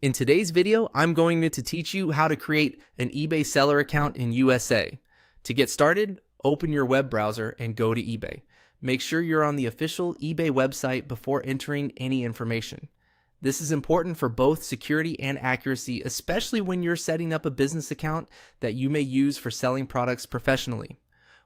In today's video, I'm going to teach you how to create an eBay seller account in USA. To get started, open your web browser and go to eBay. Make sure you're on the official eBay website before entering any information. This is important for both security and accuracy, especially when you're setting up a business account that you may use for selling products professionally.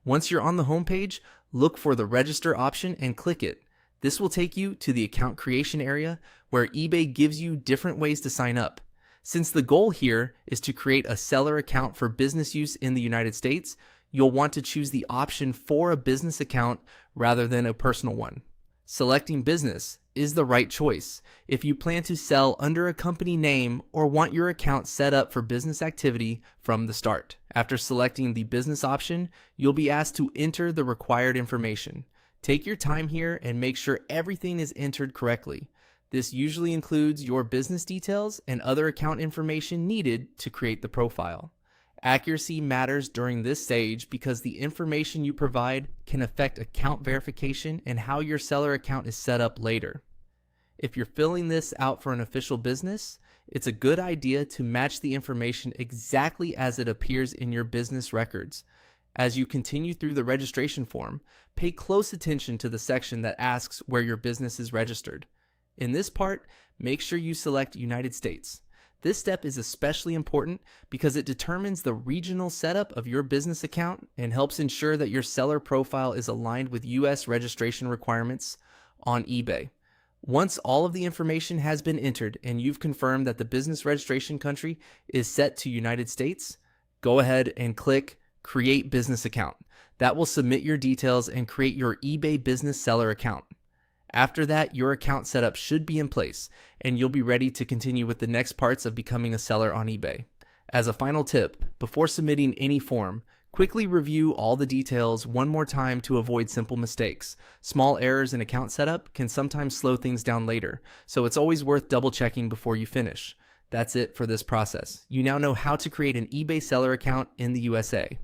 Once you're on the homepage, look for the register option and click it. This will take you to the account creation area where eBay gives you different ways to sign up. Since the goal here is to create a seller account for business use in the United States, you'll want to choose the option for a business account rather than a personal one. Selecting business is the right choice if you plan to sell under a company name or want your account set up for business activity from the start. After selecting the business option, you'll be asked to enter the required information. Take your time here and make sure everything is entered correctly. This usually includes your business details and other account information needed to create the profile. Accuracy matters during this stage because the information you provide can affect account verification and how your seller account is set up later. If you're filling this out for an official business, it's a good idea to match the information exactly as it appears in your business records. As you continue through the registration form, pay close attention to the section that asks where your business is registered. In this part, make sure you select United States. This step is especially important because it determines the regional setup of your business account and helps ensure that your seller profile is aligned with US registration requirements on eBay. Once all of the information has been entered and you've confirmed that the business registration country is set to United States, go ahead and click Create Business Account. That will submit your details and create your eBay business seller account. After that, your account setup should be in place and you'll be ready to continue with the next parts of becoming a seller on eBay. As a final tip, before submitting any form, quickly review all the details one more time to avoid simple mistakes. Small errors in account setup can sometimes slow things down later, so it's always worth double checking before you finish. That's it for this process. You now know how to create an eBay seller account in the USA.